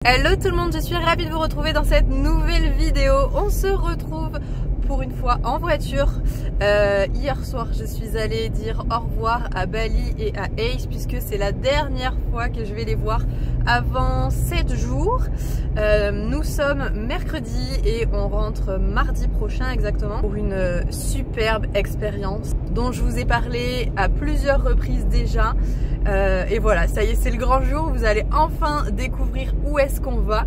Hello tout le monde, je suis ravie de vous retrouver dans cette nouvelle vidéo. On se retrouve pour une fois en voiture. Hier soir je suis allée dire au revoir à Bali et à Ace puisque c'est la dernière fois que je vais les voir avant 7 jours. Nous sommes mercredi et on rentre mardi prochain exactement pour une superbe expérience dont je vous ai parlé à plusieurs reprises déjà. Et voilà, ça y est, c'est le grand jour, vous allez enfin découvrir où est-ce qu'on va.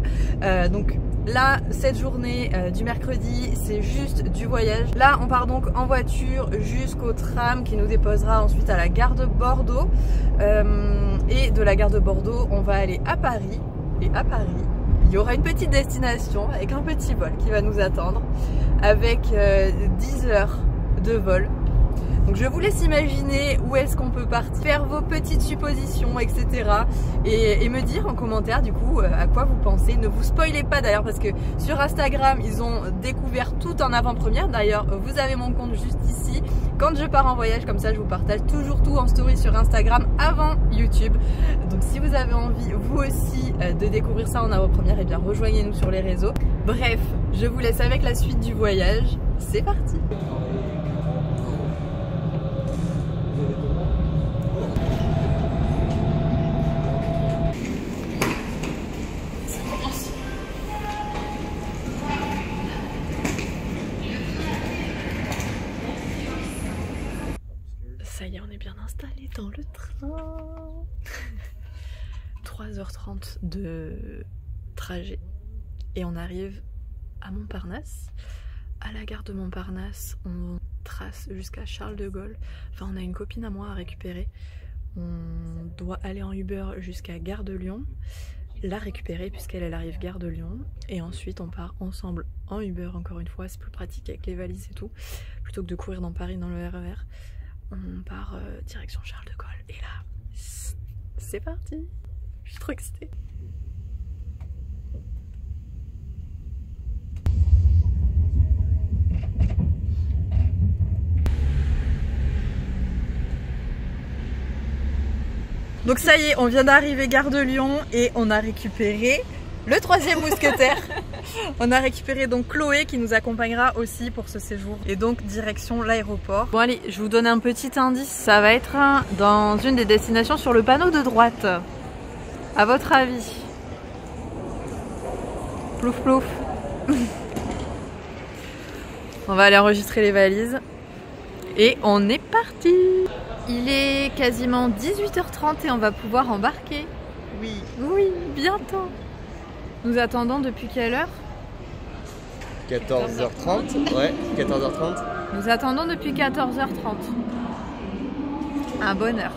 Donc là, cette journée du mercredi, c'est juste du voyage. Là, on part donc en voiture jusqu'au tram qui nous déposera ensuite à la gare de Bordeaux. Et de la gare de Bordeaux, on va aller à Paris. Et à Paris, il y aura une petite destination avec un petit vol qui va nous attendre avec 10 heures de vol. Donc je vous laisse imaginer où est-ce qu'on peut partir, faire vos petites suppositions, etc. Et me dire en commentaire du coup à quoi vous pensez. Ne vous spoilez pas d'ailleurs parce que sur Instagram ils ont découvert tout en avant-première. D'ailleurs vous avez mon compte juste ici. Quand je pars en voyage comme ça je vous partage toujours tout en story sur Instagram avant YouTube. Donc si vous avez envie vous aussi de découvrir ça en avant-première, et bien rejoignez-nous sur les réseaux. Bref, je vous laisse avec la suite du voyage. C'est parti! Ça y est, on est bien installé dans le train. 3h30 de trajet et on arrive à Montparnasse. À la gare de Montparnasse, on trace jusqu'à Charles de Gaulle. Enfin, on a une copine à moi à récupérer. On doit aller en Uber jusqu'à Gare de Lyon, la récupérer puisqu'elle arrive Gare de Lyon. Et ensuite, on part ensemble en Uber encore une fois. C'est plus pratique avec les valises et tout, plutôt que de courir dans Paris dans le RER. On part direction Charles de Gaulle et là, c'est parti. Je suis trop excitée. Donc ça y est, on vient d'arriver Gare de Lyon et on a récupéré le troisième mousquetaire. On a récupéré donc Chloé qui nous accompagnera aussi pour ce séjour. Et donc direction l'aéroport. Bon allez, je vous donne un petit indice. Ça va être dans une des destinations sur le panneau de droite. À votre avis? Plouf plouf. On va aller enregistrer les valises. Et on est parti. Il est quasiment 18h30 et on va pouvoir embarquer. Oui. Oui, bientôt. Nous attendons depuis quelle heure? 14h30. Ouais, 14h30. Nous attendons depuis 14h30. Un bonheur.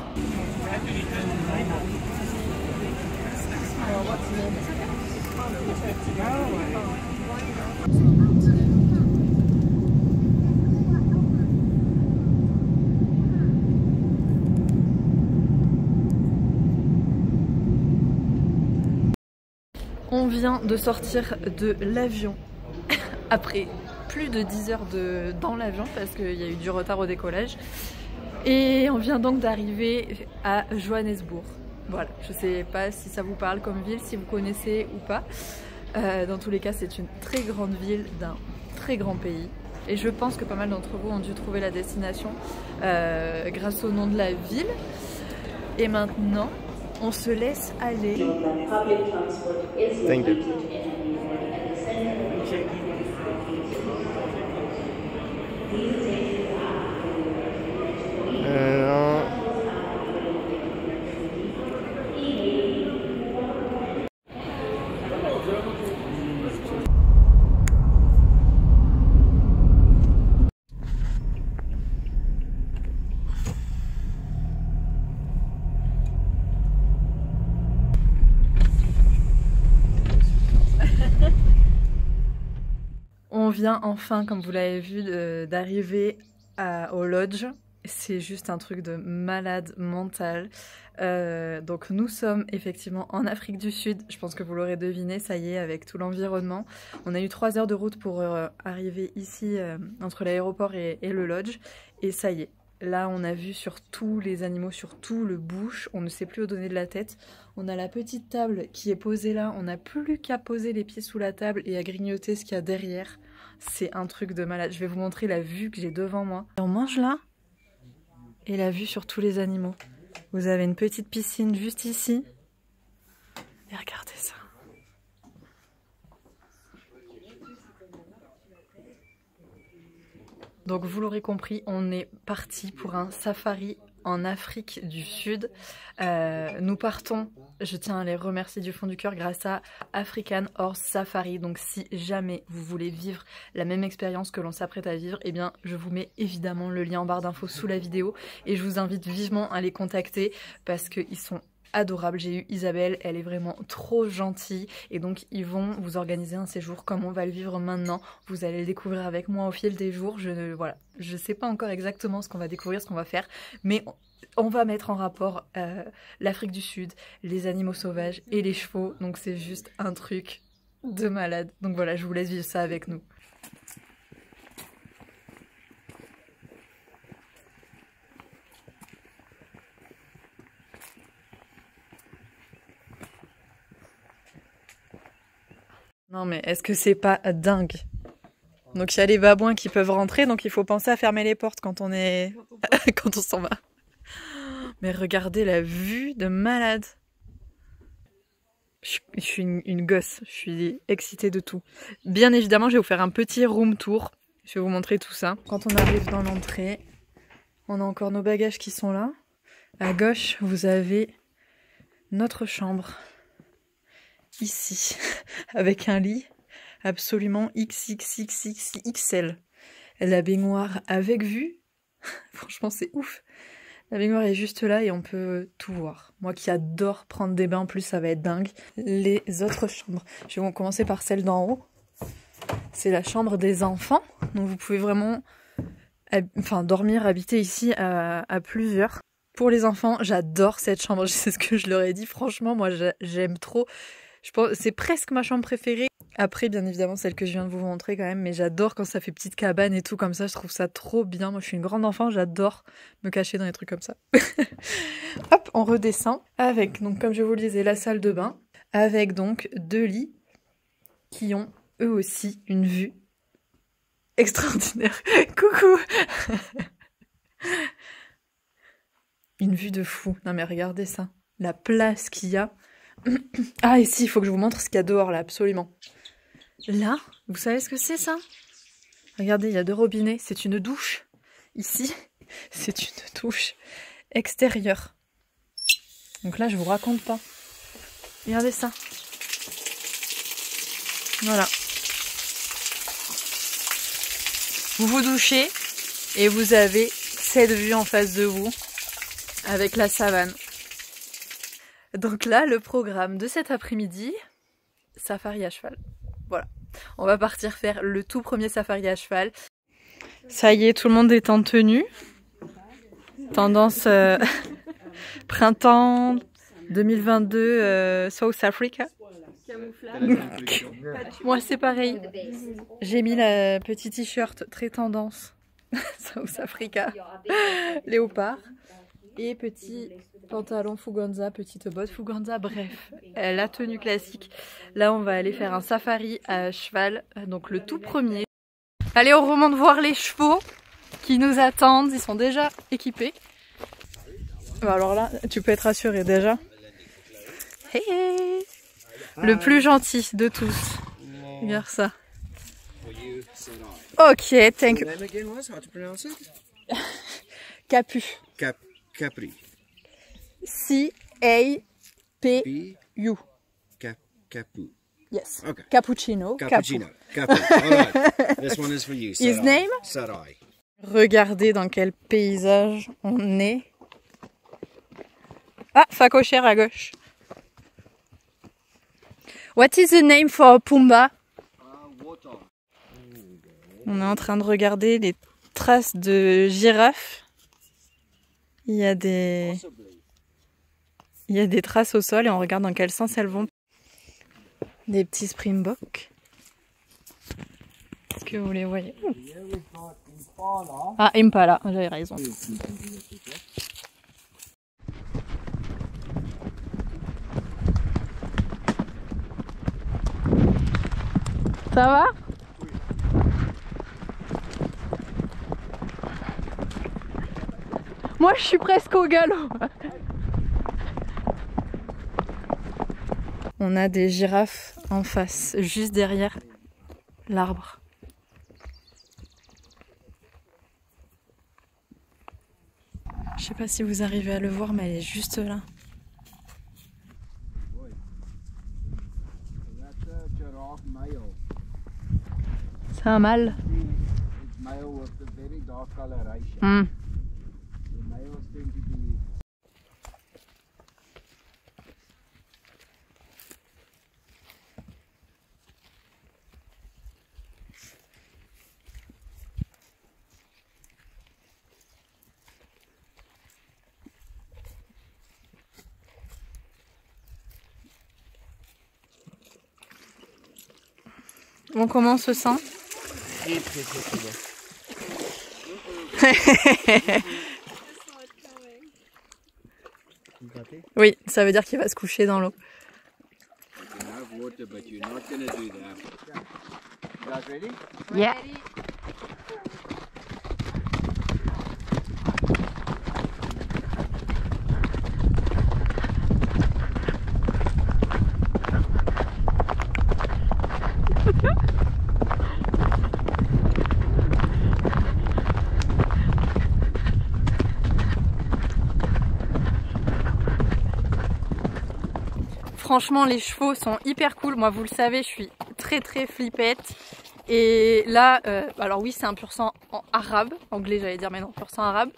On vient de sortir de l'avion après plus de 10 heures dans l'avion parce qu'il y a eu du retard au décollage. Et on vient donc d'arriver à Johannesburg. Voilà, je sais pas si ça vous parle comme ville, si vous connaissez ou pas. Dans tous les cas, c'est une très grande ville d'un très grand pays. Et je pense que pas mal d'entre vous ont dû trouver la destination grâce au nom de la ville. Et maintenant, on se laisse aller. Thank you. On vient enfin, comme vous l'avez vu, d'arriver au lodge. C'est juste un truc de malade mental. Donc nous sommes effectivement en Afrique du Sud. Je pense que vous l'aurez deviné, ça y est, avec tout l'environnement. On a eu 3 heures de route pour arriver ici entre l'aéroport et le lodge. Et ça y est, Là, on a vu sur tous les animaux, sur tout le bush. On ne sait plus où donner de la tête. On a la petite table qui est posée là. On n'a plus qu'à poser les pieds sous la table et à grignoter ce qu'il y a derrière. C'est un truc de malade. Je vais vous montrer la vue que j'ai devant moi. On mange là et la vue sur tous les animaux. Vous avez une petite piscine juste ici. Et regardez ça. Donc vous l'aurez compris, on est parti pour un safari en Afrique du Sud. Nous partons, je tiens à les remercier du fond du cœur, grâce à African Horse Safari. Donc si jamais vous voulez vivre la même expérience que l'on s'apprête à vivre, eh bien je vous mets évidemment le lien en barre d'infos sous la vidéo. Et je vous invite vivement à les contacter parce qu'ils sont adorable. J'ai eu Isabelle, elle est vraiment trop gentille et donc ils vont vous organiser un séjour comme on va le vivre maintenant. Vous allez le découvrir avec moi au fil des jours. Je sais pas encore exactement ce qu'on va découvrir, ce qu'on va faire, mais on va mettre en rapport l'Afrique du Sud, les animaux sauvages et les chevaux. Donc c'est juste un truc de malade. Donc voilà, je vous laisse vivre ça avec nous. Non mais est-ce que c'est pas dingue? Donc il y a les babouins qui peuvent rentrer, donc il faut penser à fermer les portes quand on est... quand on s'en va. Mais regardez la vue de malade. Je suis une gosse, je suis excitée de tout. Bien évidemment, je vais vous faire un petit room tour. Je vais vous montrer tout ça. Quand on arrive dans l'entrée, on a encore nos bagages qui sont là. À gauche, vous avez notre chambre. Ici, avec un lit absolument XXXXL. La baignoire avec vue, franchement c'est ouf. La baignoire est juste là et on peut tout voir. Moi qui adore prendre des bains, en plus ça va être dingue. Les autres chambres, je vais commencer par celle d'en haut. C'est la chambre des enfants, donc vous pouvez vraiment dormir, habiter ici à plusieurs. Pour les enfants, j'adore cette chambre, c'est ce que je leur ai dit, franchement moi j'aime trop. Je pense c'est presque ma chambre préférée. Après, bien évidemment, celle que je viens de vous montrer quand même, mais j'adore quand ça fait petite cabane et tout comme ça, je trouve ça trop bien. Moi, je suis une grande enfant, j'adore me cacher dans les trucs comme ça. Hop, on redescend avec, donc comme je vous le disais, la salle de bain, avec donc 2 lits qui ont eux aussi une vue extraordinaire. Coucou. Une vue de fou. Non mais regardez ça, la place qu'il y a. Ah, et si, il faut que je vous montre ce qu'il y a dehors, là, absolument. Là, vous savez ce que c'est, ça? Regardez, il y a 2 robinets. C'est une douche. Ici, c'est une douche extérieure. Donc là, je vous raconte pas. Regardez ça. Voilà. Vous vous douchez et vous avez cette vue en face de vous avec la savane. Donc là, le programme de cet après-midi, safari à cheval. Voilà, on va partir faire le tout premier safari à cheval. Ça y est, tout le monde est en tenue. Tendance printemps 2022 South Africa. Moi c'est pareil. J'ai mis la petite t-shirt très tendance South Africa. Léopard. Et petit pantalon Fuganza, petite botte Fuganza, bref, la tenue classique. Là, on va aller faire un safari à cheval, donc le tout premier. Allez, on remonte voir les chevaux qui nous attendent, ils sont déjà équipés. Alors là, tu peux être rassuré déjà. Hey, hey. Le plus gentil de tous. Regarde ça. Ok, thank you. Capu. Capri. C-A-P-U. Capu. Yes. Okay. Cappuccino. Cappuccino. Capu. All right. This one is for you. His name? Sarai. Regardez dans quel paysage on est. Ah, phacochère à gauche. What is the name for Pumba? On est en train de regarder les traces de girafes. Il y a des traces au sol et on regarde dans quel sens elles vont. Des petits springboks. Est-ce que vous les voyez? Ah, Impala, j'avais raison. Ça va? Moi, je suis presque au galop. On a des girafes en face, juste derrière l'arbre. Je sais pas si vous arrivez à le voir, mais elle est juste là. C'est un mâle. Hmm. Bon, comment on se sent? Oui, ça veut dire qu'il va se coucher dans l'eau. Yeah. Franchement, les chevaux sont hyper cool. Moi, vous le savez, je suis très flippette. Et là, alors oui, c'est un pur sang en arabe, anglais j'allais dire, mais non, pur sang arabe.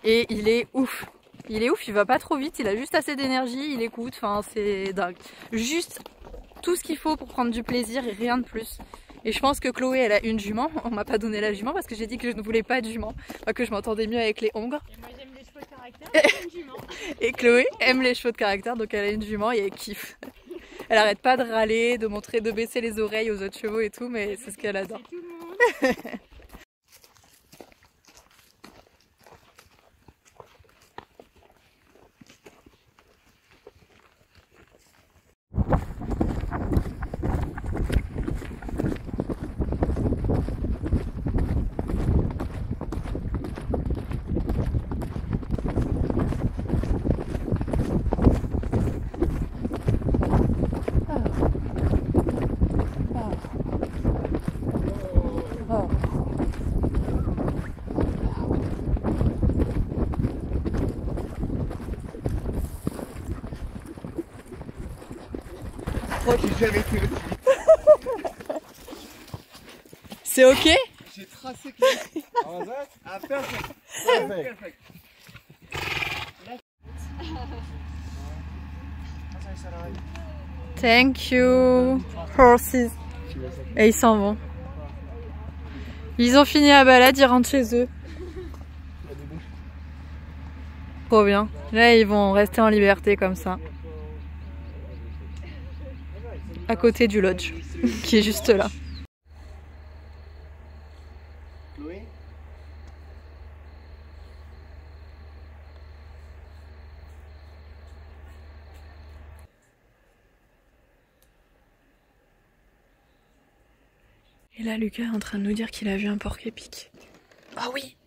Et il est ouf. Il est ouf, il va pas trop vite, il a juste assez d'énergie, il écoute, enfin c'est dingue. Juste tout ce qu'il faut pour prendre du plaisir et rien de plus. Et je pense que Chloé, elle a une jument. On m'a pas donné la jument parce que j'ai dit que je ne voulais pas de jument. Enfin, que je m'entendais mieux avec les hongres. Et moi j'aime les chevaux de caractère, j'ai une jument. Et Chloé aime les chevaux de caractère, donc elle a une jument et elle kiffe. Elle arrête pas de râler, de montrer, de baisser les oreilles aux autres chevaux et tout, mais c'est ce qu'elle adore. C'est tout le monde. C'est ok? J'ai tracé que... Ah, perfect. Perfect. Thank you, horses. Et ils s'en vont. Ils ont fini la balade, ils rentrent chez eux. Trop bien. Là, ils vont rester en liberté comme ça. À côté du lodge, qui est juste là. Chloé? Et là, Lucas est en train de nous dire qu'il a vu un porc-épic. Oh oui!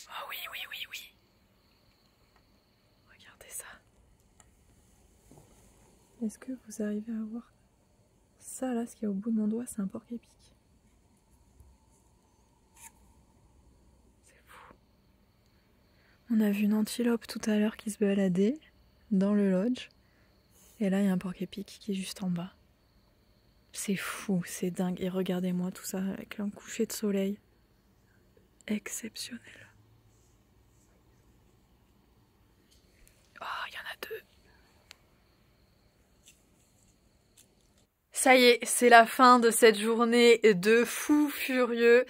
Oh oui, oui, oui, oui. Regardez ça. Est-ce que vous arrivez à voir ça là, ce qu'il y a au bout de mon doigt, c'est un porc-épic. C'est fou. On a vu une antilope tout à l'heure qui se baladait dans le lodge. Et là, il y a un porc-épic qui est juste en bas. C'est fou, c'est dingue. Et regardez-moi tout ça avec un coucher de soleil. Exceptionnel. Oh, il y en a deux. Ça y est, c'est la fin de cette journée de fou furieux.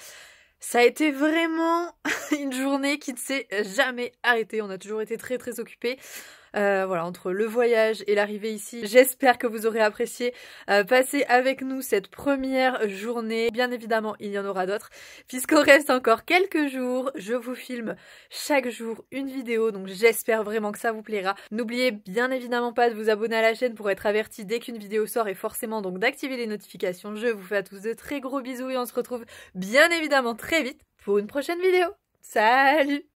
Ça a été vraiment une journée qui ne s'est jamais arrêtée. On a toujours été très occupés. Voilà, entre le voyage et l'arrivée ici. J'espère que vous aurez apprécié passer avec nous cette première journée. Bien évidemment, il y en aura d'autres. Puisqu'on reste encore quelques jours, je vous filme chaque jour une vidéo. Donc j'espère vraiment que ça vous plaira. N'oubliez bien évidemment pas de vous abonner à la chaîne pour être averti dès qu'une vidéo sort et forcément donc d'activer les notifications. Je vous fais à tous de très gros bisous et on se retrouve bien évidemment très vite pour une prochaine vidéo. Salut!